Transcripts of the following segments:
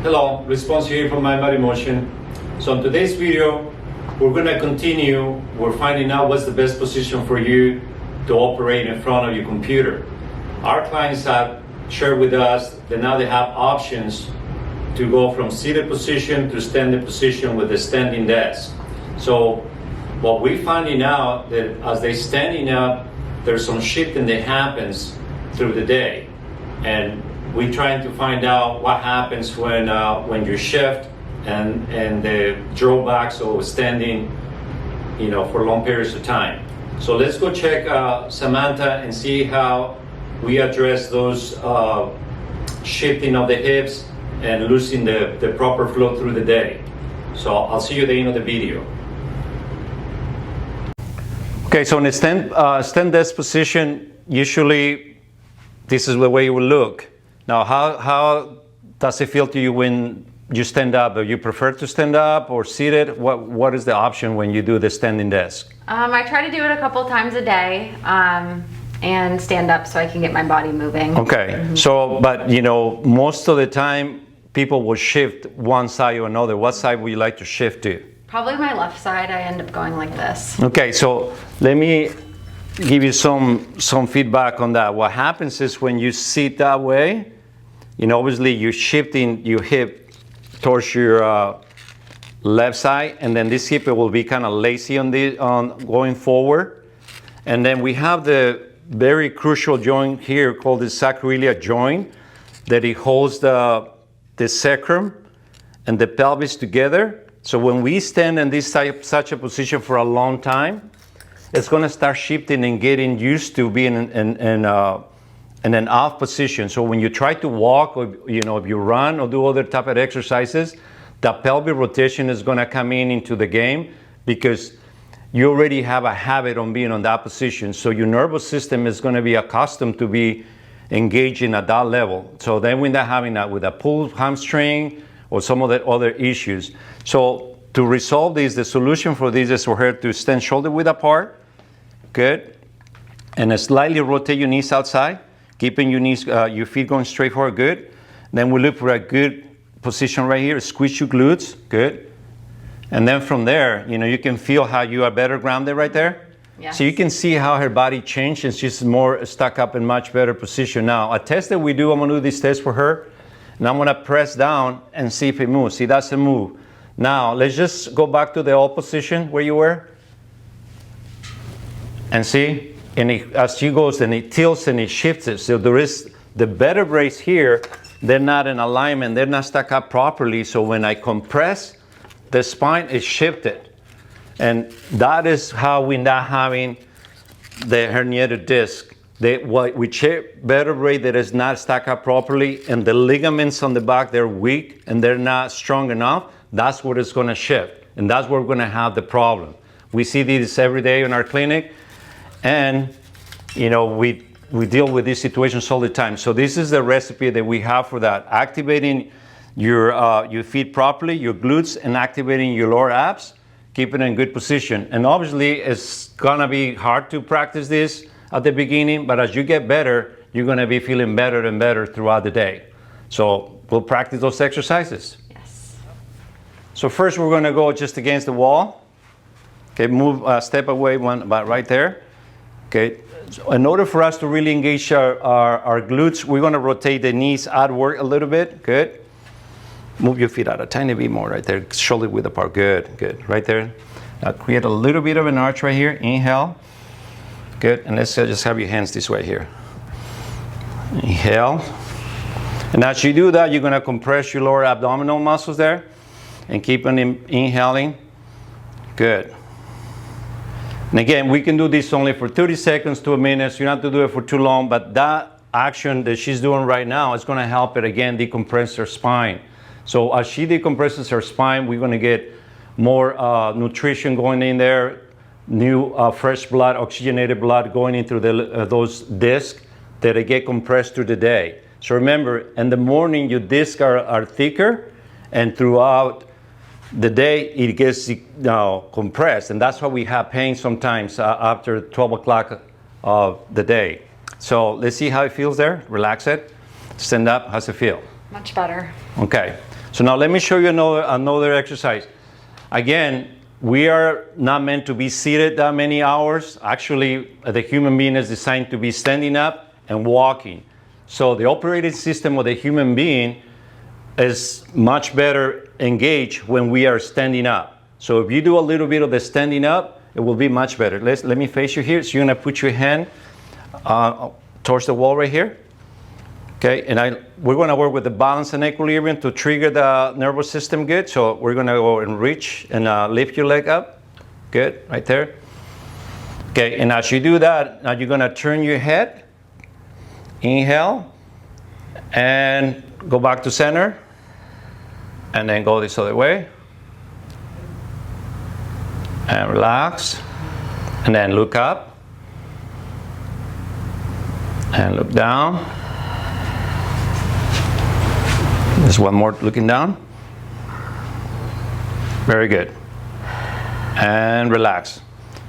Hello, Response here from My Body Motion. So in today's video, we're going to continue. We're finding out what's the best position for you to operate in front of your computer. Our clients have shared with us that now they have options to go from seated position to standing position with a standing desk. So what we're finding out that as they're standing up, there's some shifting that happens through the day. And we're trying to find out what happens when you shift and the drawbacks of standing, for long periods of time. So let's go check Samantha and see how we address those shifting of the hips and losing the proper flow through the day. So I'll see you at the end of the video. Okay, so in a stand desk position, usually this is the way it will look. Now, how does it feel to you when you stand up? Do you prefer to stand up or seated? What is the option when you do the standing desk? I try to do it a couple times a day and stand up so I can get my body moving. Okay, so, but most of the time people will shift one side or another. What side would you like to shift to? Probably my left side. I end up going like this. Okay, so let me give you some feedback on that. What happens is when you sit that way, obviously you're shifting your hip towards your left side, and then this hip will be kind of lazy on going forward. And then we have the very crucial joint here called the sacroiliac joint that it holds the sacrum and the pelvis together. So when we stand in such a position for a long time, it's going to start shifting and getting used to being in an off position. So when you try to walk, or if you run or do other type of exercises, the pelvic rotation is going to come into the game because you already have a habit on being on that position. So your nervous system is going to be accustomed to be engaging at that level. So then we're not having that with a pulled hamstring or some of the other issues. So to resolve this, the solution for this is for her to stand shoulder width apart. Good. And slightly rotate your knees outside, keeping your feet going straight forward. Good. Then we look for a good position right here. Squeeze your glutes. Good. And then from there, you can feel how you are better grounded right there. Yes. So you can see how her body changed and she's more stuck up in much better position. Now, a test that we do, I'm going to do this test for her. And I'm going to press down and see if it moves. See, that's a move. Now, let's just go back to the old position where you were. And see, and as she goes, and it tilts and it shifts it. So there is the vertebrae here, they're not in alignment, they're not stuck up properly. So when I compress, the spine is shifted. And that is how we're not having the herniated disc. Which vertebrae that is not stuck up properly, and the ligaments on the back, they're weak and they're not strong enough, that's what is going to shift. And that's where we're going to have the problem. We see this every day in our clinic. And, we deal with these situations all the time. So this is the recipe that we have for that. Activating your feet properly, your glutes, and activating your lower abs, keep it in good position. And obviously, it's gonna be hard to practice this at the beginning, but as you get better, you're gonna be feeling better and better throughout the day. So we'll practice those exercises. Yes. So first, we're gonna go just against the wall. Okay, move a step away, about right there. Okay, so in order for us to really engage our glutes, we're going to rotate the knees outward a little bit. Good. Move your feet out a tiny bit more right there. Shoulder width apart. Good, good. Right there. Now create a little bit of an arch right here. Inhale. Good. And let's just have your hands this way here. Inhale. And as you do that, you're going to compress your lower abdominal muscles there. And keep on inhaling. Good. And again, we can do this only for 30 seconds to a minute, so you don't have to do it for too long, but that action that she's doing right now is going to help it, again, decompress her spine. So as she decompresses her spine, we're going to get more nutrition going in there, new fresh blood, oxygenated blood going into those discs that get compressed through the day. So remember, in the morning, your discs are thicker, and throughout the day it gets compressed, and that's why we have pain sometimes after 12 o'clock of the day. So let's see how it feels there. Relax it. Stand up. How's it feel? Much better. Okay. So now let me show you another exercise. Again, we are not meant to be seated that many hours. Actually, the human being is designed to be standing up and walking. So the operating system of the human being is much better engaged when we are standing up. So if you do a little bit of the standing up, it will be much better. Let me face you here. So you're gonna put your hand towards the wall right here. Okay, and we're gonna work with the balance and equilibrium to trigger the nervous system good. So we're gonna go and reach and lift your leg up. Good, right there. Okay, and as you do that, now you're gonna turn your head. Inhale, and go back to center, and then go this other way. And relax, and then look up, and look down. Just one more looking down. Very good. And relax.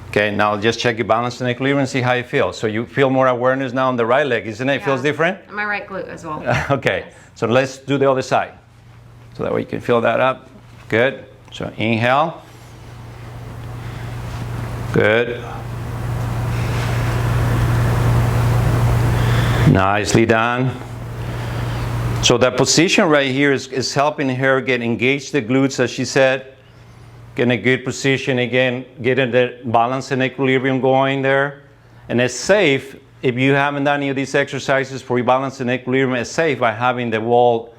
Okay, now just check your balance and equilibrium and see how you feel. So you feel more awareness now on the right leg, isn't it? It feels different? My right glute as well. Okay, Yes. so let's do the other side. So that way you can fill that up. Good. So inhale. Good. Nicely done. So that position right here is helping her get engaged the glutes, as she said. Get in a good position again, getting the balance and equilibrium going there. And it's safe, if you haven't done any of these exercises for your balance and equilibrium, it's safe by having the wall,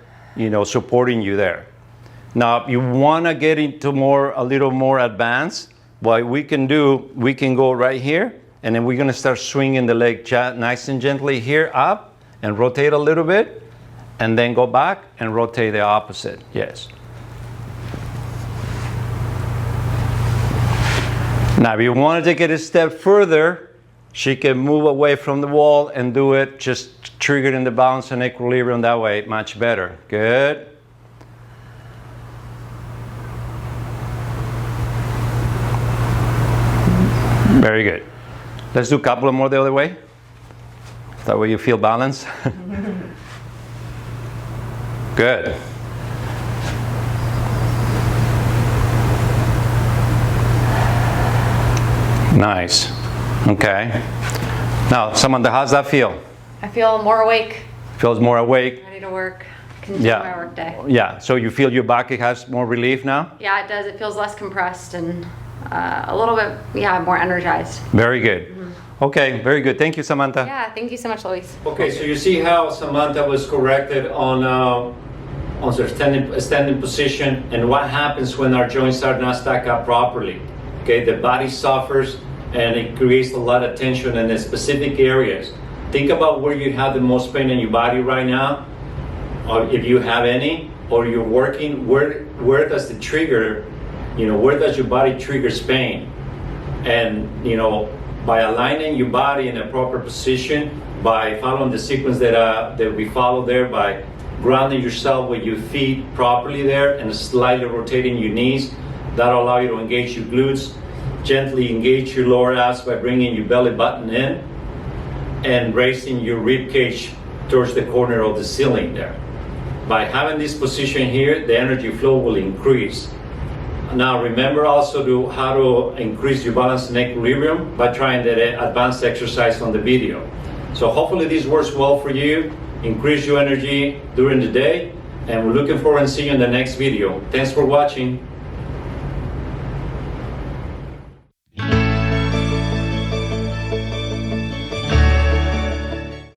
supporting you there. Now, if you want to get into a little more advanced, what we can do, we can go right here, and then we're going to start swinging the leg nice and gently here up, and rotate a little bit, and then go back and rotate the opposite. Yes. Now, if you want to take it a step further, she can move away from the wall and do it, just triggering the balance and equilibrium that way, much better. Good. Very good. Let's do a couple more the other way. That way you feel balance. Good. Nice. Okay. Now, Samantha, how's that feel? I feel more awake. Feels more awake. Ready to work. Continue my work day. Yeah. So you feel your back has more relief now? Yeah, it does. It feels less compressed and a little bit, more energized. Very good. Okay, very good. Thank you, Samantha. Yeah, thank you so much, Luis. Okay, so you see how Samantha was corrected on her standing position, and what happens when our joints are not stacked up properly. Okay, the body suffers, and it creates a lot of tension in the specific areas. Think about where you have the most pain in your body right now, or if you have any, or you're working, where does the trigger, where does your body triggers pain? And, by aligning your body in a proper position, by following the sequence that we follow there, by grounding yourself with your feet properly there and slightly rotating your knees, that'll allow you to engage your glutes, gently engage your lower abs by bringing your belly button in and raising your rib cage towards the corner of the ceiling there. By having this position here, the energy flow will increase. Now remember also how to increase your balance and equilibrium by trying the advanced exercise on the video. So hopefully this works well for you, increase your energy during the day, and we're looking forward to seeing you in the next video. Thanks for watching.